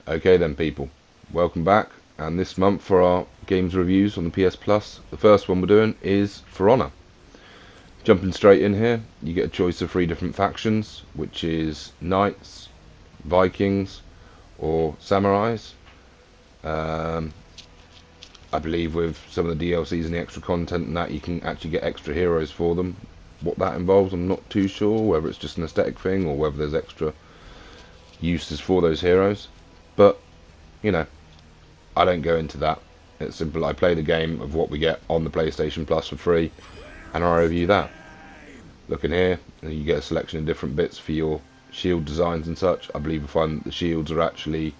Okay then people, welcome back, and this month for our games reviews on the PS Plus, the first one we're doing is For Honor. Jumping straight in here, you get a choice of 3 different factions, which is Knights, Vikings, or Samurais. I believe with some of the DLCs and the extra content and that, you can actually get extra heroes for them. What that involves, I'm not too sure, whether it's just an aesthetic thing or whether there's extra uses for those heroes. But, you know, I don't go into that. It's simple. I play the game of what we get on the PlayStation Plus for free, and I review that. Look in here, and you get a selection of different bits for your shield designs and such. I believe you'll find that the shields are actually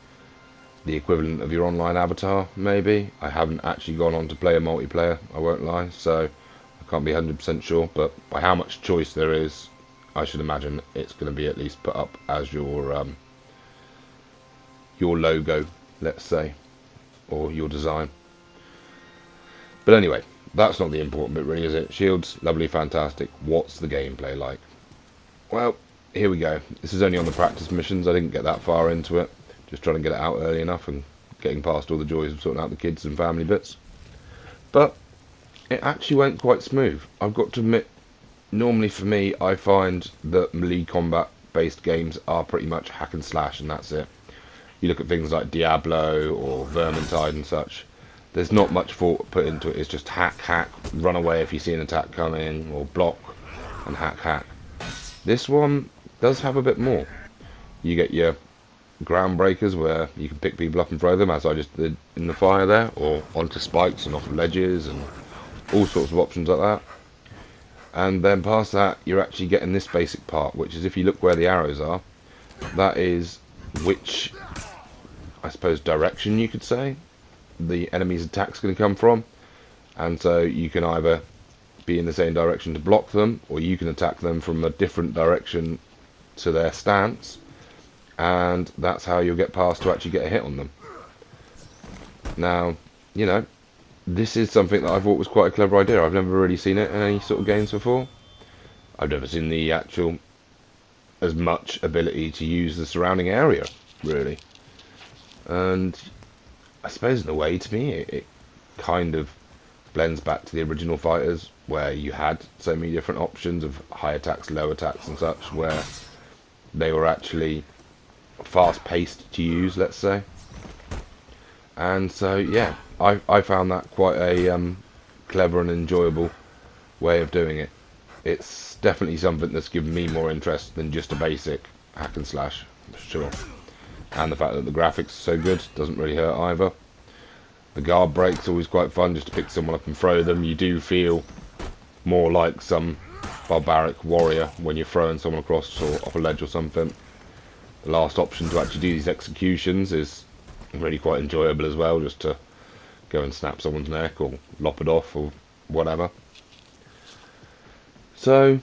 the equivalent of your online avatar, maybe. I haven't actually gone on to play a multiplayer, I won't lie, so I can't be 100% sure, but by how much choice there is, I should imagine it's going to be at least put up as your logo, let's say, or your design. But anyway, that's not the important bit really, is it? Shields, lovely, fantastic. What's the gameplay like? Well, here we go. This is only on the practice missions. I didn't get that far into it. Just trying to get it out early enough and getting past all the joys of sorting out the kids and family bits. But it actually went quite smooth. I've got to admit, normally for me, I find that melee combat based games are pretty much hack and slash, and that's it. You look at things like Diablo or Vermintide and such, there's not much thought put into it. It's just hack, hack, run away if you see an attack coming, or block and hack, hack. This one does have a bit more. You get your ground breakers where you can pick people up and throw them, as I just did in the fire there, or onto spikes and off ledges and all sorts of options like that. And then past that, you're actually getting this basic part, which is if you look where the arrows are, that is which, I suppose, direction you could say the enemy's attack's going to come from. And so you can either be in the same direction to block them, or you can attack them from a different direction to their stance, and that's how you'll get past to actually get a hit on them. Now, you know, this is something that I thought was quite a clever idea. I've never really seen it in any sort of games before. I've never seen the actual as much ability to use the surrounding area, really. And I suppose in a way, to me, it kind of blends back to the original fighters, where you had so many different options of high attacks, low attacks and such, where they were actually fast paced to use, let's say. And so yeah, I found that quite a clever and enjoyable way of doing it. It's definitely something that's given me more interest than just a basic hack and slash, for sure. And the fact that the graphics are so good doesn't really hurt either. The guard break's always quite fun, just to pick someone up and throw them. You do feel more like some barbaric warrior when you're throwing someone across or off a ledge or something. The last option to actually do these executions is really quite enjoyable as well, just to go and snap someone's neck or lop it off or whatever. So,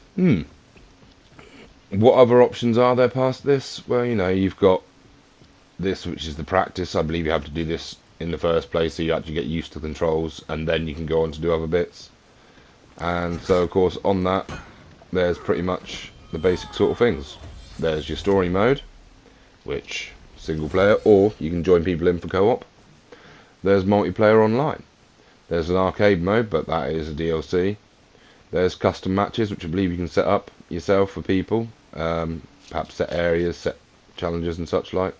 what other options are there past this? Well, you know, you've got this, which is the practice. I believe you have to do this in the first place so you actually get used to the controls, and then you can go on to do other bits. And so, of course, on that, there's pretty much the basic sort of things. There's your story mode, which single player, or you can join people in for co-op. There's multiplayer online. There's an arcade mode, but that is a DLC. There's custom matches, which I believe you can set up yourself for people, perhaps set areas, set challenges and such like.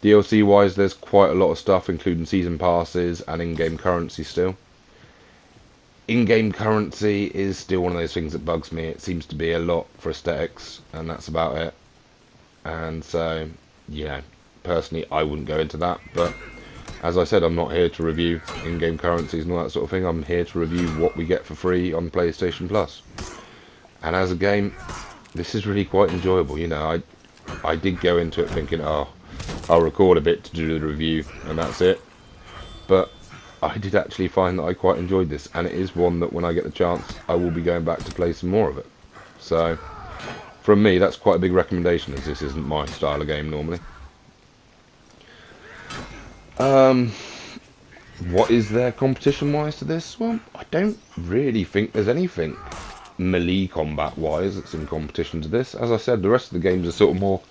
DLC wise, there's quite a lot of stuff, including season passes and in-game currency still. In-game currency is still one of those things that bugs me. It seems to be a lot for aesthetics, and that's about it. And so, yeah, personally, I wouldn't go into that. But as I said, I'm not here to review in-game currencies and all that sort of thing. I'm here to review what we get for free on PlayStation Plus. And as a game, this is really quite enjoyable. You know, I did go into it thinking, oh, I'll record a bit to do the review, and that's it. But I did actually find that I quite enjoyed this, and it is one that when I get the chance, I will be going back to play some more of it. So, from me, that's quite a big recommendation, as this isn't my style of game normally. What is there competition-wise to this? Well, I don't really think there's anything melee combat-wise that's in competition to this. As I said, the rest of the games are sort of more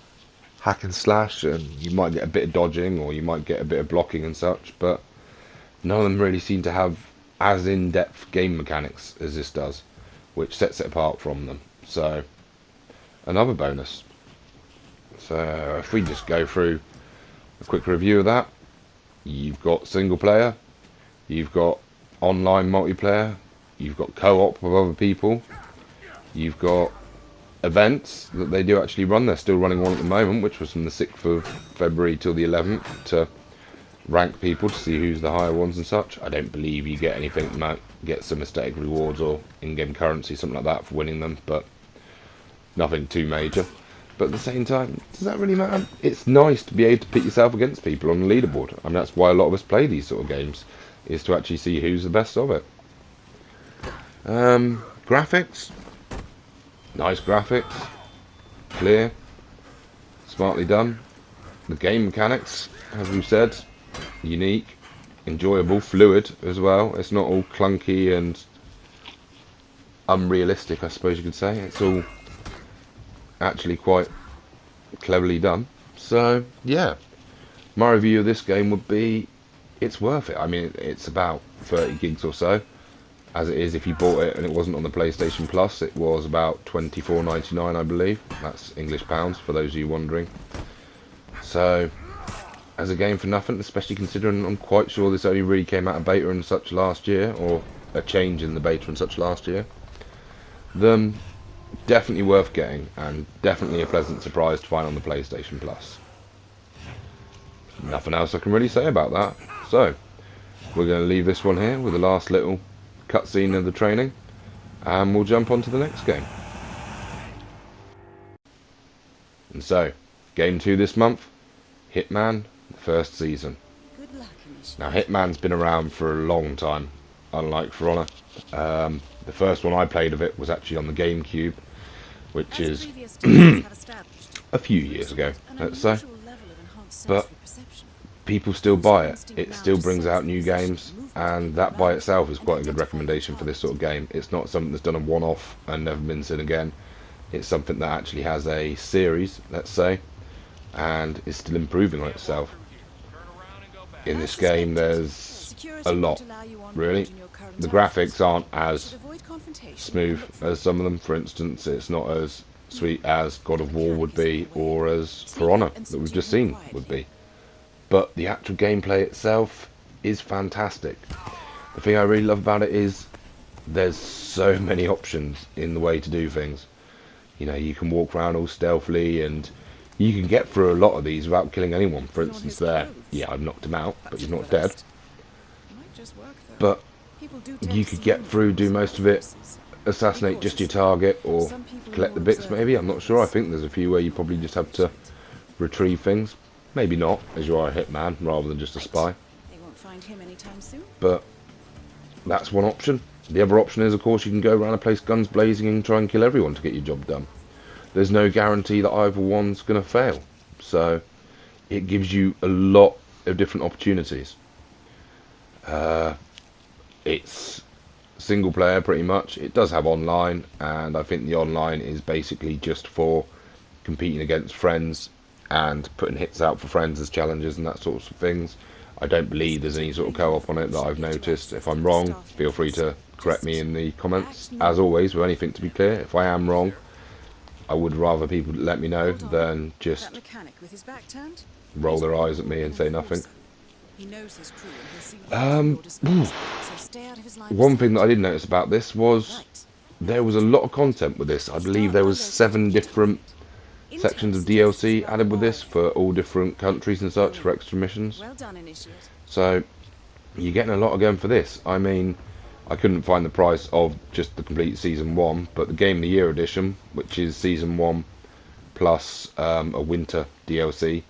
hack and slash, and you might get a bit of dodging or you might get a bit of blocking and such, but none of them really seem to have as in-depth game mechanics as this does, which sets it apart from them. So, another bonus. So, if we just go through a quick review of that, you've got single player, you've got online multiplayer, you've got co-op with other people, you've got events that they do actually run. They're still running one at the moment, which was from the 6th of February till the 11th, to rank people to see who's the higher ones and such. I don't believe you get anything, you might get some aesthetic rewards or in-game currency, something like that for winning them, but nothing too major. But at the same time, does that really matter? It's nice to be able to pit yourself against people on the leaderboard. I mean, that's why a lot of us play these sort of games, is to actually see who's the best of it. Graphics. Nice graphics. Clear. Smartly done. The game mechanics, as we've said, unique, enjoyable, fluid as well. It's not all clunky and unrealistic, I suppose you could say. It's all actually quite cleverly done. So yeah, my review of this game would be it's worth it. I mean, it's about 30 gigs or so, as it is if you bought it and it wasn't on the PlayStation Plus. It was about £24.99, I believe. That's English pounds for those of you wondering. So as a game for nothing, especially considering I'm quite sure this only really came out of beta and such last year, or a change in the beta and such last year, then definitely worth getting, and definitely a pleasant surprise to find on the PlayStation Plus. Nothing else I can really say about that. So we're going to leave this one here with the last little cutscene of the training, and we'll jump on to the next game. And so, game 2 this month, Hitman, the first season. Now, Hitman's been around for a long time, unlike For Honor. The first one I played of it was actually on the GameCube, which is a few years ago, let's say. But people still buy it. It still brings out new games, and that by itself is quite a good recommendation for this sort of game. It's not something that's done a one-off and never been seen again. It's something that actually has a series, let's say, and is still improving on itself. In this game, there's a lot, really. The graphics aren't as smooth as some of them. For instance, it's not as sweet as God of War would be, or as For Honor that we've just seen would be. But the actual gameplay itself is fantastic. The thing I really love about it is there's so many options in the way to do things. You know, you can walk around all stealthily, and you can get through a lot of these without killing anyone. For instance there, yeah, I've knocked him out, but he's not dead. But you could get through, do most of it, assassinate just your target, or collect the bits maybe, I'm not sure. I think there's a few where you probably just have to retrieve things. Maybe not, as you are a hitman rather than just a spy. But that's one option. The other option is, of course, you can go around a place guns blazing and try and kill everyone to get your job done. There's no guarantee that either one's going to fail. So it gives you a lot of different opportunities. It's single player pretty much. It does have online, and I think the online is basically just for competing against friends and putting hits out for friends as challenges and that sorts of things. I don't believe there's any sort of co-op on it that I've noticed. If I'm wrong, feel free to correct me in the comments. As always, with anything, to be clear, if I am wrong, I would rather people let me know than just roll their eyes at me and say nothing. One thing that I did notice about this was there was a lot of content with this. I believe there was 7 different sections of DLC added with this for all different countries and such for extra missions. So you're getting a lot again for this. I mean, I couldn't find the price of just the complete Season 1, but the Game of the Year edition, which is Season 1 plus a winter DLC,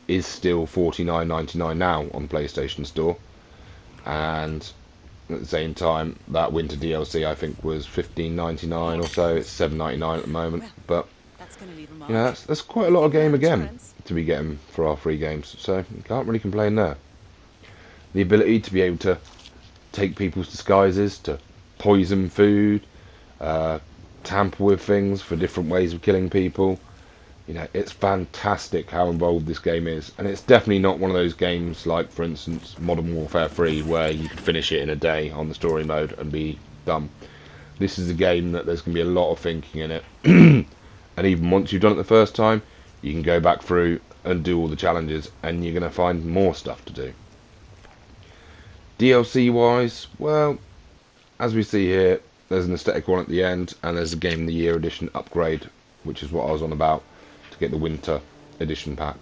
is still $49.99 now on PlayStation Store. And at the same time, that winter DLC I think was $15.99 or so. It's $7.99 at the moment, but you know, that's quite a lot of game again to be getting for our free games, so you can't really complain there. The ability to be able to take people's disguises, to poison food, tamper with things for different ways of killing people, You know, it's fantastic how involved this game is, and it's definitely not one of those games like, for instance, Modern Warfare 3, where you could finish it in a day on the story mode and be done. This is a game that there's going to be a lot of thinking in it, and even once you've done it the first time, you can go back through and do all the challenges, and you're going to find more stuff to do. DLC wise, well, as we see here, there's an aesthetic one at the end, and there's a Game of the Year edition upgrade, which is what I was on about, to get the winter edition pack.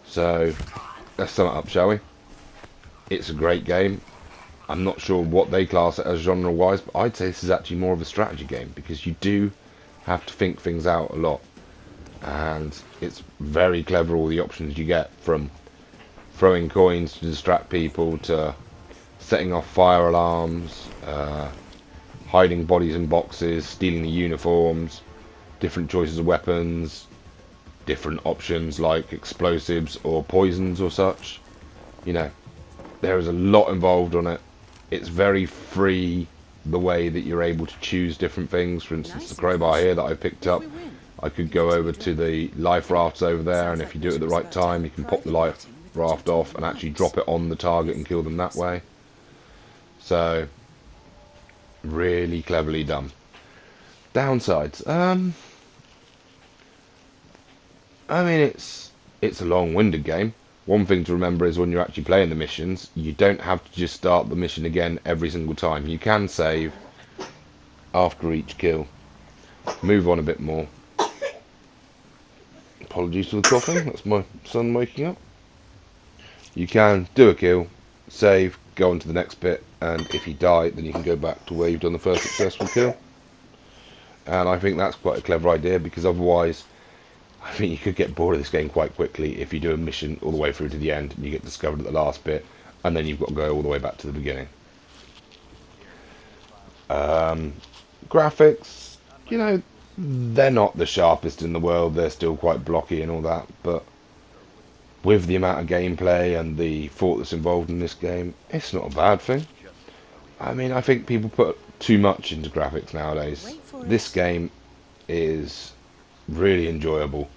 So let's sum it up, shall we? It's a great game. I'm not sure what they class it as genre wise, but I'd say this is actually more of a strategy game, because you do have to think things out a lot, and it's very clever, all the options you get, from throwing coins to distract people to setting off fire alarms, hiding bodies in boxes, stealing the uniforms, different choices of weapons, different options like explosives or poisons or such. You know, there is a lot involved on it. It's very free, the way that you're able to choose different things. For instance, the crowbar here that I picked up, I could go over to the life rafts over there, and if you do it at the right time, you can pop the life raft off and actually drop it on the target and kill them that way. So really cleverly done. Downsides, I mean, it's a long-winded game. One thing to remember is when you're actually playing the missions, you don't have to just start the mission again every single time. You can save after each kill, move on a bit more. Apologies for the coughing, that's my son waking up. You can do a kill, save, go on to the next bit, and if you die, then you can go back to where you've done the first successful kill. And I think that's quite a clever idea, because otherwise I think you could get bored of this game quite quickly if you do a mission all the way through to the end and you get discovered at the last bit, and then you've got to go all the way back to the beginning. Graphics, you know, they're not the sharpest in the world, they're still quite blocky and all that, but with the amount of gameplay and the thought that's involved in this game, it's not a bad thing. I mean, I think people put too much into graphics nowadays. This game is really enjoyable,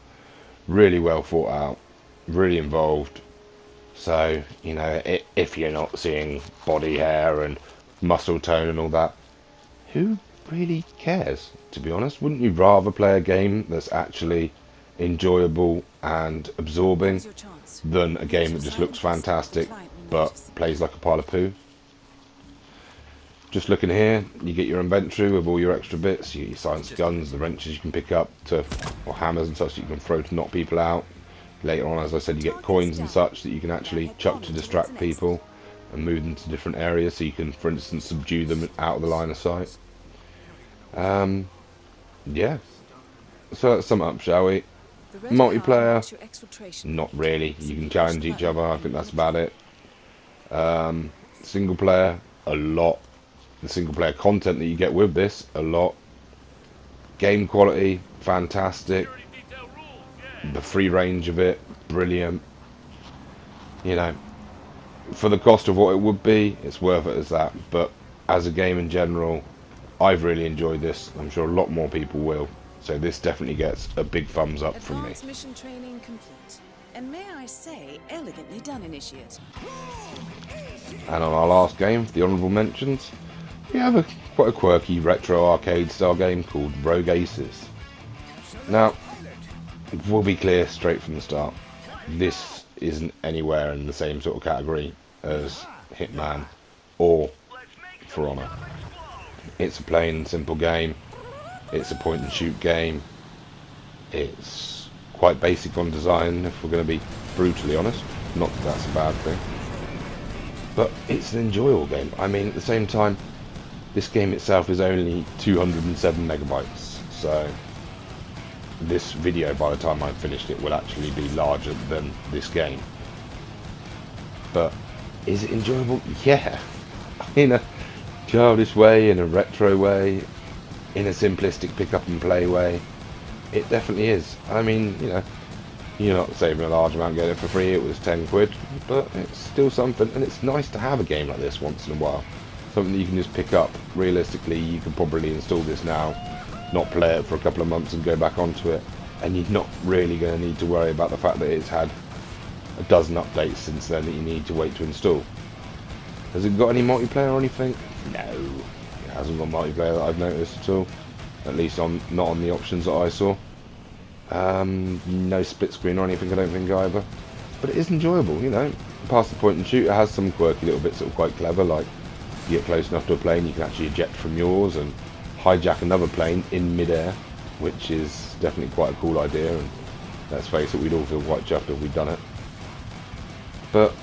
really well thought out, really involved. So, you know, if you're not seeing body hair and muscle tone and all that, who really cares, to be honest? Wouldn't you rather play a game that's actually enjoyable and absorbing than a game that just looks fantastic but plays like a pile of poo? Just looking here, you get your inventory with all your extra bits. You get your science guns, the wrenches you can pick up to, or hammers and such that you can throw to knock people out. Later on, as I said, you get coins and such that you can actually chuck to distract people and move them to different areas, so you can, for instance, subdue them out of the line of sight. Yeah. So let's sum it up, shall we? Multiplayer, not really. You can challenge each other, I think that's about it. Single player, a lot. The single player content that you get with this, a lot. Game quality, fantastic. The free range of it, brilliant. You know, for the cost of what it would be, it's worth it as that. But as a game in general, I've really enjoyed this. I'm sure a lot more people will. So this definitely gets a big thumbs up from me. Mission training complete. And may I say, elegantly done, Initiate. And on our last game, the honourable mentions, we have quite a quirky retro arcade style game called Rogue Aces. Now, we'll be clear straight from the start, this isn't anywhere in the same sort of category as Hitman or For Honor. It's a plain and simple game. It's a point and shoot game. It's quite basic on design, if we're going to be brutally honest. Not that that's a bad thing. But it's an enjoyable game. I mean, at the same time, this game itself is only 207 megabytes. So this video, by the time I've finished it, will actually be larger than this game. But is it enjoyable? Yeah. In a childish way, in a retro way, in a simplistic pick up and play way, it definitely is. I mean, you know, you're not saving a large amount getting it for free. It was 10 quid, but it's still something, and it's nice to have a game like this once in a while, something that you can just pick up. Realistically, you can probably install this now, not play it for a couple of months and go back onto it, and you're not really going to need to worry about the fact that it's had a dozen updates since then that you need to wait to install. Has it got any multiplayer or anything? No, it hasn't got multiplayer that I've noticed at all. At least not on the options that I saw. No split screen or anything, I don't think either. But it is enjoyable, you know. Past the point and shoot, it has some quirky little bits that are quite clever, like if you get close enough to a plane, you can actually eject from yours and hijack another plane in mid-air, which is definitely quite a cool idea, and let's face it, we'd all feel quite chuffed if we'd done it. But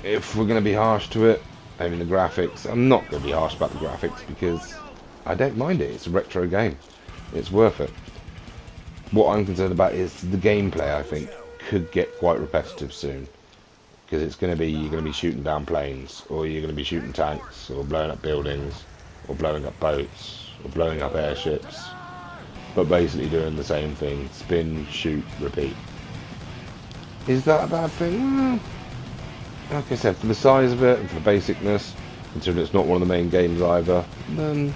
if we're going to be harsh to it, I mean the graphics, I'm not going to be harsh about the graphics because I don't mind it. It's a retro game. It's worth it. What I'm concerned about is the gameplay, I think, could get quite repetitive soon. Because it's going to be, you're going to be shooting down planes, or you're going to be shooting tanks, or blowing up buildings, or blowing up boats, or blowing up airships. But basically doing the same thing. Spin, shoot, repeat. Is that a bad thing? Like I said, for the size of it, and for the basicness, considering it's not one of the main games either, then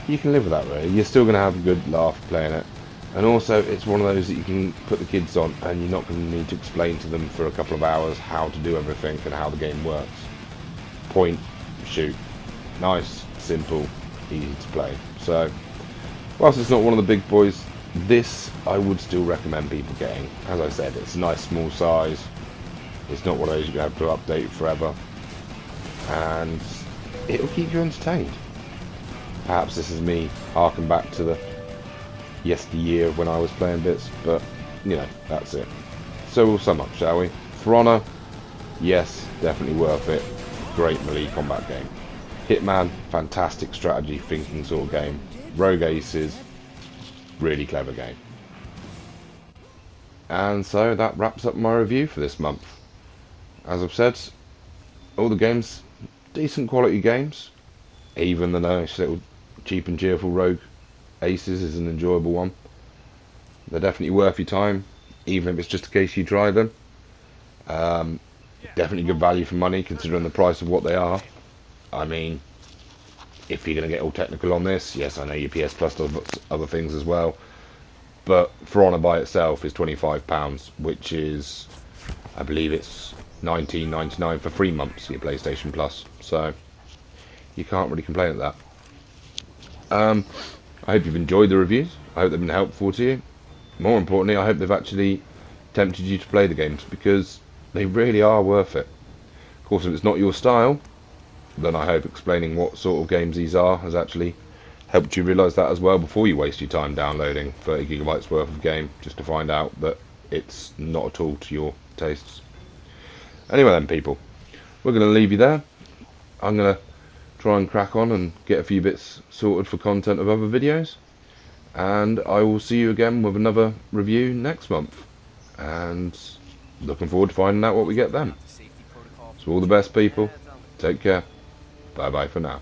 you can live with that really. You're still going to have a good laugh playing it. And also, it's one of those that you can put the kids on, and you're not going to need to explain to them for a couple of hours how to do everything and how the game works. Point, shoot. Nice, simple, easy to play. So, whilst it's not one of the big boys, this I would still recommend people getting. As I said, it's a nice small size. It's not one of those you have to update forever. And it'll keep you entertained. Perhaps this is me harking back to the yesteryear when I was playing bits, but you know, that's it. So we'll sum up, shall we? For Honor, yes, definitely worth it. Great melee combat game. Hitman, fantastic strategy thinking sort of game. Rogue Aces, really clever game. And so that wraps up my review for this month. As I've said, all the games, decent quality games. Even the nice little cheap and cheerful Rogue Aces is an enjoyable one. They're definitely worth your time, even if it's just in case you try them. Definitely good value for money considering the price of what they are. I mean, if you're going to get all technical on this, yes, I know your PS Plus does other things as well, but For Honor by itself is £25, which is, I believe it's £19.99 for 3 months of your PlayStation Plus, so you can't really complain at that. I hope you've enjoyed the reviews. I hope they've been helpful to you. More importantly, I hope they've actually tempted you to play the games, because they really are worth it. Of course, if it's not your style, then I hope explaining what sort of games these are has actually helped you realise that as well before you waste your time downloading 30 gigabytes worth of game just to find out that it's not at all to your tastes. Anyway then, people, we're going to leave you there. I'm going to try and crack on and get a few bits sorted for content of other videos, and I will see you again with another review next month, and looking forward to finding out what we get then. So all the best, people, take care, bye bye for now.